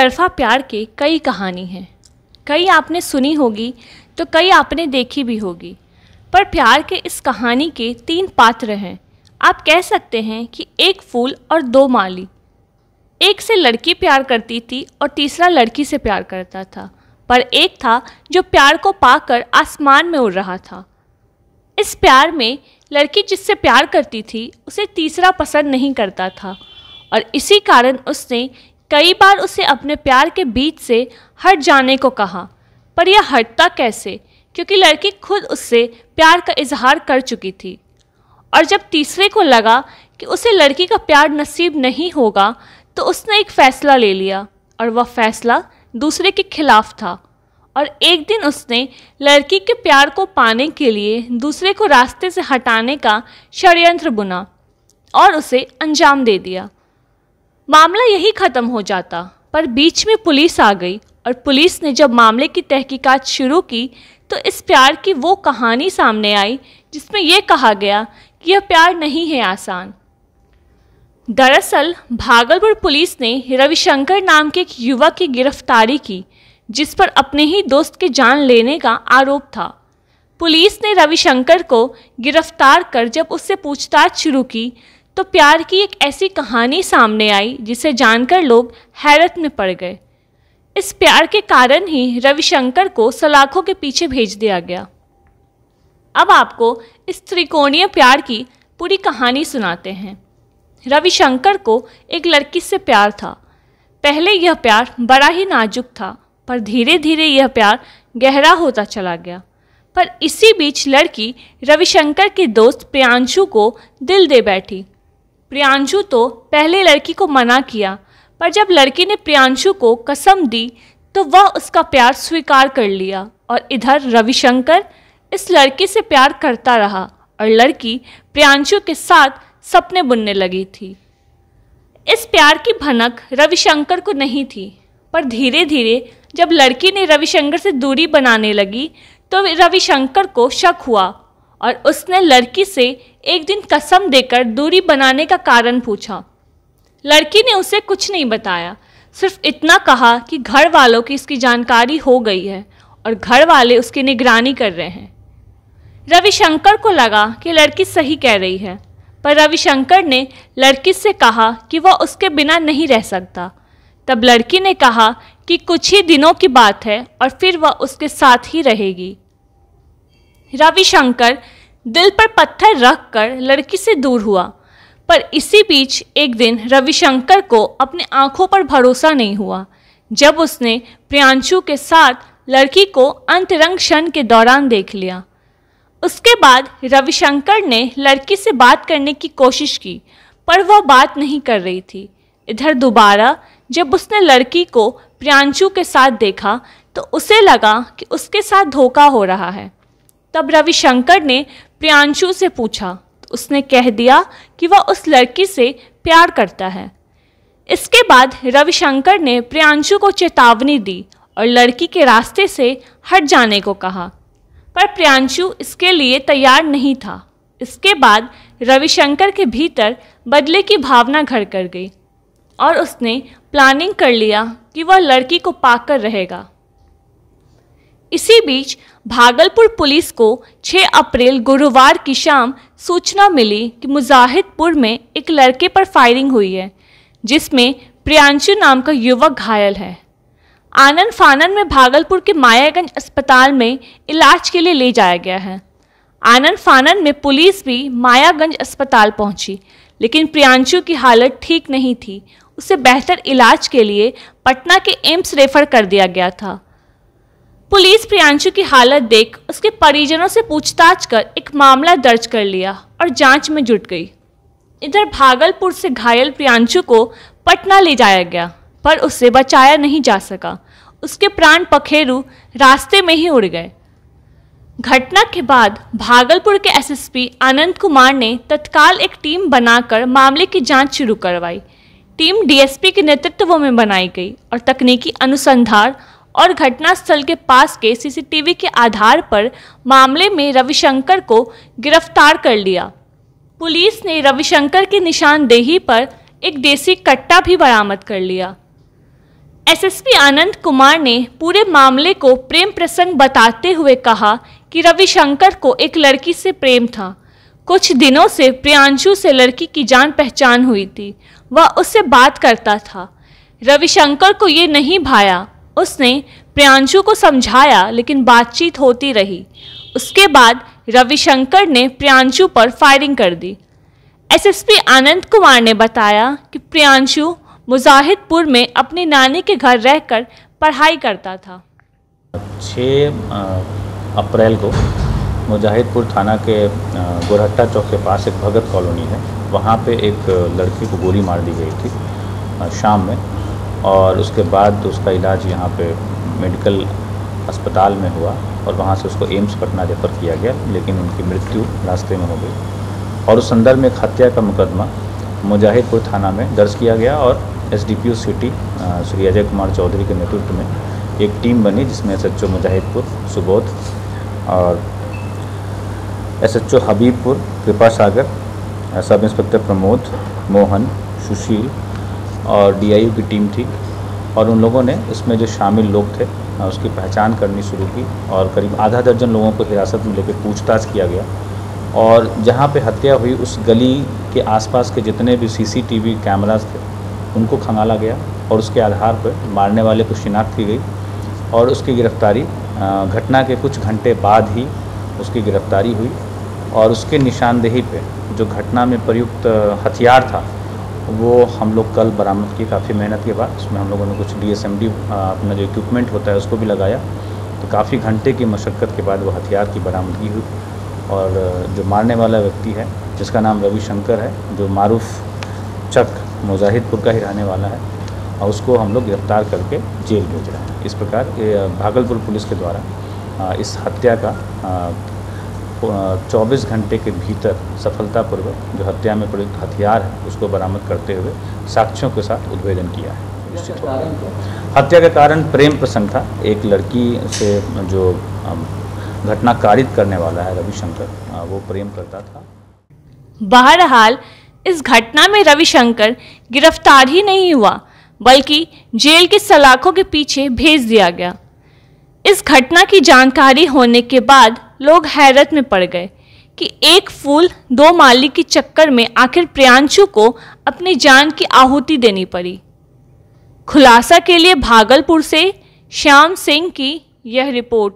तरफा प्यार के कई कहानी हैं। कई आपने सुनी होगी तो कई आपने देखी भी होगी। पर प्यार के इस कहानी के 3 पात्र हैं। आप कह सकते हैं कि एक फूल और 2 माली। एक से लड़की प्यार करती थी और तीसरा लड़की से प्यार करता था। पर एक था जो प्यार को पाकर आसमान में उड़ रहा था। इस प्यार में लड़की जिससे प्यार करती थी उसे तीसरा पसंद नहीं करता था और इसी कारण उसने कई बार उसे अपने प्यार के बीच से हट जाने को कहा। पर यह हटता कैसे, क्योंकि लड़की खुद उससे प्यार का इजहार कर चुकी थी। और जब तीसरे को लगा कि उसे लड़की का प्यार नसीब नहीं होगा तो उसने एक फ़ैसला ले लिया और वह फ़ैसला दूसरे के खिलाफ था। और एक दिन उसने लड़की के प्यार को पाने के लिए दूसरे को रास्ते से हटाने का षड्यंत्र बुना और उसे अंजाम दे दिया। मामला यही ख़त्म हो जाता, पर बीच में पुलिस आ गई और पुलिस ने जब मामले की तहकीकात शुरू की तो इस प्यार की वो कहानी सामने आई जिसमें यह कहा गया कि यह प्यार नहीं है आसान। दरअसल भागलपुर पुलिस ने रविशंकर नाम के एक युवक की गिरफ्तारी की जिस पर अपने ही दोस्त की जान लेने का आरोप था। पुलिस ने रविशंकर को गिरफ्तार कर जब उससे पूछताछ शुरू की तो प्यार की एक ऐसी कहानी सामने आई जिसे जानकर लोग हैरत में पड़ गए। इस प्यार के कारण ही रविशंकर को सलाखों के पीछे भेज दिया गया। अब आपको इस त्रिकोणीय प्यार की पूरी कहानी सुनाते हैं। रविशंकर को एक लड़की से प्यार था। पहले यह प्यार बड़ा ही नाजुक था, पर धीरे धीरे यह प्यार गहरा होता चला गया। पर इसी बीच लड़की रविशंकर के दोस्त प्रियांशु को दिल दे बैठी। प्रियांशु तो पहले लड़की को मना किया, पर जब लड़की ने प्रियांशु को कसम दी तो वह उसका प्यार स्वीकार कर लिया। और इधर रविशंकर इस लड़की से प्यार करता रहा और लड़की प्रियांशु के साथ सपने बुनने लगी थी। इस प्यार की भनक रविशंकर को नहीं थी, पर धीरे धीरे जब लड़की ने रविशंकर से दूरी बनाने लगी तो रविशंकर को शक हुआ और उसने लड़की से एक दिन कसम देकर दूरी बनाने का कारण पूछा। लड़की ने उसे कुछ नहीं बताया, सिर्फ इतना कहा कि घर वालों की इसकी जानकारी हो गई है और घर वाले उसकी निगरानी कर रहे हैं। रविशंकर को लगा कि लड़की सही कह रही है, पर रविशंकर ने लड़की से कहा कि वह उसके बिना नहीं रह सकता। तब लड़की ने कहा कि कुछ ही दिनों की बात है और फिर वह उसके साथ ही रहेगी। रविशंकर दिल पर पत्थर रखकर लड़की से दूर हुआ, पर इसी बीच एक दिन रविशंकर को अपनी आंखों पर भरोसा नहीं हुआ जब उसने प्रियांशु के साथ लड़की को अंतरंग क्षण के दौरान देख लिया। उसके बाद रविशंकर ने लड़की से बात करने की कोशिश की, पर वह बात नहीं कर रही थी। इधर दोबारा जब उसने लड़की को प्रियांशु के साथ देखा तो उसे लगा कि उसके साथ धोखा हो रहा है। तब रविशंकर ने प्रियांशु से पूछा तो उसने कह दिया कि वह उस लड़की से प्यार करता है। इसके बाद रविशंकर ने प्रियांशु को चेतावनी दी और लड़की के रास्ते से हट जाने को कहा, पर प्रियांशु इसके लिए तैयार नहीं था। इसके बाद रविशंकर के भीतर बदले की भावना घर कर गई और उसने प्लानिंग कर लिया कि वह लड़की को पाकर रहेगा। इसी बीच भागलपुर पुलिस को 6 अप्रैल गुरुवार की शाम सूचना मिली कि मुजाहिदपुर में एक लड़के पर फायरिंग हुई है जिसमें प्रियांशु नाम का युवक घायल है। आनन फानन में भागलपुर के मायागंज अस्पताल में इलाज के लिए ले जाया गया है। आनन फानन में पुलिस भी मायागंज अस्पताल पहुंची, लेकिन प्रियांशु की हालत ठीक नहीं थी। उसे बेहतर इलाज के लिए पटना के एम्स रेफर कर दिया गया था। पुलिस प्रियांशु की हालत देख उसके परिजनों से पूछताछ कर एक मामला दर्ज कर लिया और जांच में जुट गई। इधर भागलपुर से घायल प्रियांशु को पटना ले जाया गया, पर उसे बचाया नहीं जा सका। उसके प्राण पखेरु रास्ते में ही उड़ गए। घटना के बाद भागलपुर के एसएसपी आनंद कुमार ने तत्काल एक टीम बनाकर मामले की जांच शुरू करवाई। टीम डीएसपी के नेतृत्व में बनाई गई और तकनीकी अनुसंधान और घटनास्थल के पास के सीसीटीवी के आधार पर मामले में रविशंकर को गिरफ्तार कर लिया। पुलिस ने रविशंकर की निशानदेही पर एक देसी कट्टा भी बरामद कर लिया। एसएसपी आनंद कुमार ने पूरे मामले को प्रेम प्रसंग बताते हुए कहा कि रविशंकर को एक लड़की से प्रेम था। कुछ दिनों से प्रियांशु से लड़की की जान पहचान हुई थी। वह उससे बात करता था। रविशंकर को ये नहीं भाया। उसने प्रियांशु को समझाया, लेकिन बातचीत होती रही। उसके बाद रविशंकर ने प्रियांशु पर फायरिंग कर दी। एसएसपी आनंद कुमार ने बताया कि प्रियांशु मुजाहिदपुर में अपनी नानी के घर रहकर पढ़ाई करता था। 6 अप्रैल को मुजाहिदपुर थाना के गोरहट्टा चौक के पास एक भगत कॉलोनी है, वहाँ पे एक लड़की को गोली मार दी गई थी शाम में, और उसके बाद उसका इलाज यहाँ पे मेडिकल अस्पताल में हुआ और वहाँ से उसको एम्स पटना रेफर किया गया, लेकिन उनकी मृत्यु रास्ते में हो गई। और उस संदर्भ में एक हत्या का मुकदमा मुजाहिदपुर थाना में दर्ज किया गया और एसडीपीओ सिटी श्री अजय कुमार चौधरी के नेतृत्व में एक टीम बनी, जिसमें एसएचओ मुजाहिदपुर सुबोध और एसएचओ हबीबपुर कृपा सागर, सब इंस्पेक्टर प्रमोद, मोहन, सुशील और डीआईयू की टीम थी। और उन लोगों ने इसमें जो शामिल लोग थे उसकी पहचान करनी शुरू की और करीब आधा दर्जन लोगों को हिरासत में लेकर पूछताछ किया गया। और जहाँ पे हत्या हुई उस गली के आसपास के जितने भी सीसीटीवी कैमरास थे उनको खंगाला गया और उसके आधार पर मारने वाले को शिनाख्त की गई और उसकी गिरफ्तारी घटना के कुछ घंटे बाद ही उसकी गिरफ्तारी हुई। और उसके निशानदेही पे जो घटना में प्रयुक्त हथियार था वो हम लोग कल बरामद किए काफ़ी मेहनत के बाद। उसमें हम लोगों ने कुछ डीएसएमडी अपना जो इक्विपमेंट होता है उसको भी लगाया, तो काफ़ी घंटे की मशक्क़त के बाद वो हथियार की बरामदगी हुई। और जो मारने वाला व्यक्ति है जिसका नाम रविशंकर है, जो मारूफ चक मुजाहिदपुर का ही रहने वाला है, और उसको हम लोग गिरफ्तार करके जेल भेज रहे हैं। इस प्रकार भागलपुर पुलिस के द्वारा इस हत्या का 24 घंटे के भीतर सफलतापूर्वक जो हत्या में प्रयुक्त हथियार है उसको बरामद करते हुए साक्ष्यों के साथ उद्भेदन किया है। हत्या का कारण प्रेम प्रसंग था। एक लड़की से जो घटना कारित करने वाला है रविशंकर, वो प्रेम करता था। बहरहाल इस घटना में रविशंकर गिरफ्तार ही नहीं हुआ, बल्कि जेल की सलाखों के पीछे भेज दिया गया। इस घटना की जानकारी होने के बाद लोग हैरत में पड़ गए कि एक फूल दो माली के चक्कर में आखिर प्रियांशु को अपनी जान की आहुति देनी पड़ी। खुलासा के लिए भागलपुर से श्याम सिंह की यह रिपोर्ट।